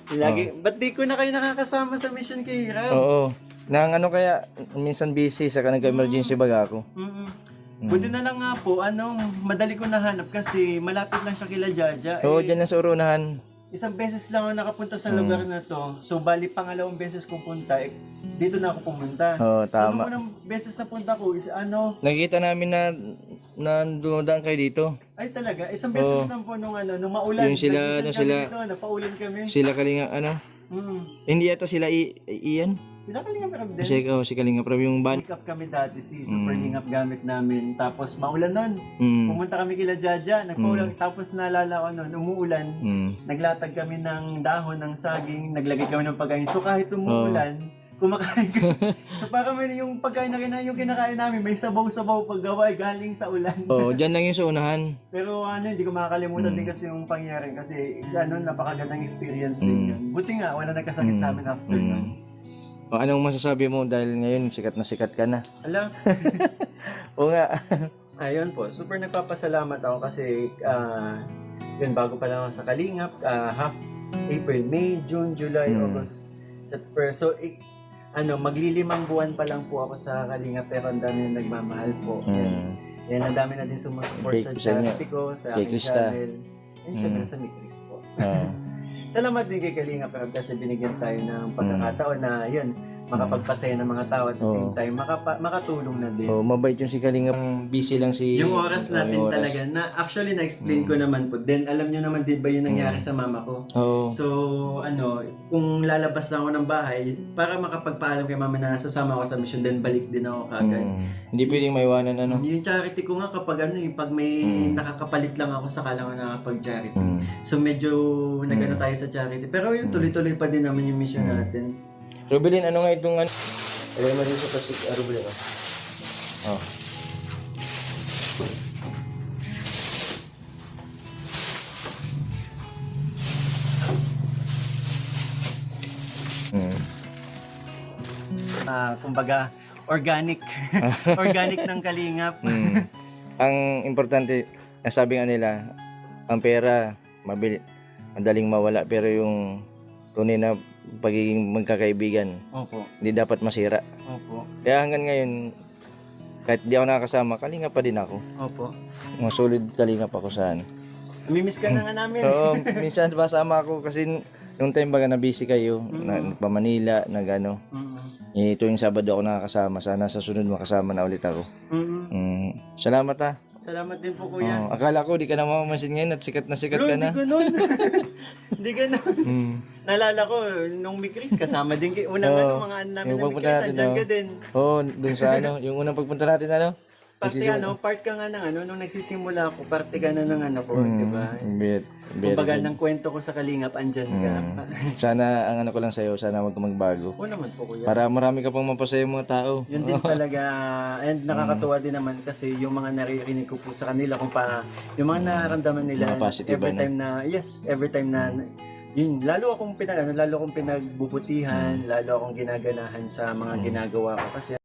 Lagi, ba't di ko na kayo nakakasama sa mission kay Hiram? Oo. Nang ano kaya, minsan busy, saka nagka-emergency baga ako. Buti na lang nga po, madali ko nahanap kasi malapit lang siya kila Jaja. Oo, dyan lang sa urunahan. Isang beses lang ako nakapunta sa lugar na to. So, bali pangalawang beses kong punta, dito na ako pumunta. Oo, So, tama. nung unang beses na punta ko is Nakikita namin na dumudaan kayo dito. ay talaga, isang beses lang po nung maulan. Yung sila, Nag-mission kami dito, napaulan kami. Sila Kalinga, hindi yata sila Ian? Sila Kalinga Prab din. Si Kalinga Prab yung band. Pick up kami dati, si Super Lingap gamit namin. Tapos maulan nun. Pumunta kami kila Jaja, nagpaulan. Tapos naalala ko nun, umuulan. Naglatag kami ng dahon ng saging, naglagay kami ng pagkain. So kahit umuulan, kumakain kami. So parang yung pagkain na yung kinakain namin, may sabaw-sabaw paggawa galing sa ulan. Oo, dyan lang yung sa unahan. Pero hindi ko makakalimutan din kasi yung pangyari. Kasi napakagandang experience din yun. Buti nga, wala nagkasakit sa amin after nun. O, anong masasabi mo dahil ngayon sikat ka na? Alam, Oo nga. ayun po, super nagpapasalamat ako kasi yun, bago pa lang ako sa Kalingap, half April, May, June, July, August, September. So, maglilimang buwan pa lang po ako sa Kalingap pero ang dami na nagmamahal po. Yan, ang dami na din sumusupport sa charity ko, sa aking channel. And syempre sa ni Chris po. Salamat din kay Kalingap pero kasi binigyan tayo ng pagkakataon na yun, makapagpasaya ng mga tao at the same time, makatulong na din. Oh, mabait yung si Kalinga. Busy lang si... Yung oras natin talaga, na actually na-explain ko naman po. Then alam nyo naman din ba yung nangyari sa mama ko? Oo. So, kung lalabas lang ako ng bahay, para makapagpaalam kay mama na sasama ako sa mission, then balik din ako kagad. Hindi pwedeng maiwanan Yung charity ko nga kapag pag may nakakapalit lang ako, saka lang ako nakapag-charity. So medyo nagano tayo sa charity. Pero yun, tuloy-tuloy pa din naman yung mission natin. Rubilin, ano nga itong ano? Ilagay mo dito sa plastic, Rubilin. Oh. Kumbaga, organic. Organic ng Kalingap. Ang importante, sabi nga nila, ang pera, madaling mawala, pero yung tunay na pagiging magkakaibigan, Opo. hindi dapat masira. Opo. Kaya hanggang ngayon, kahit di ako nakakasama, Kalingap pa din ako. Opo. Mga solid Kalingap ako saan. Namimiss ka na nga namin. Oo, minsan basama ako kasi nung time baga na busy kayo, pa Manila, nagano. Ito yung Sabado ako nakakasama. Sana sa sunod makasama na ulit ako. Salamat ah. Salamat din po kuya. Akala ko di ka na mamamansin ngayon at sikat ka na. Hindi ganun. Hindi ganun. Naalala ko, nung may Chris, kasama din kayo. Unang mga ano namin na may Chris, andyan ka din. Oo, dun sa yung unang pagpunta natin Part ka nga ng nung nagsisimula ako, parte ka na ng ko, di ba? Kumbaga ng kwento ko sa Kalingap, andyan ka. Sana ang ko lang sa'yo, sana wag ka magbago. Oo naman po kuya. Para marami ka pang mapasaya mga tao. Yun din talaga, and nakakatuwa din naman kasi yung mga naririnig ko po sa kanila kung yung mga nararamdaman nila every time na yun, lalo akong pinagbubutihan, lalo akong ginaganahan sa mga ginagawa ko kasi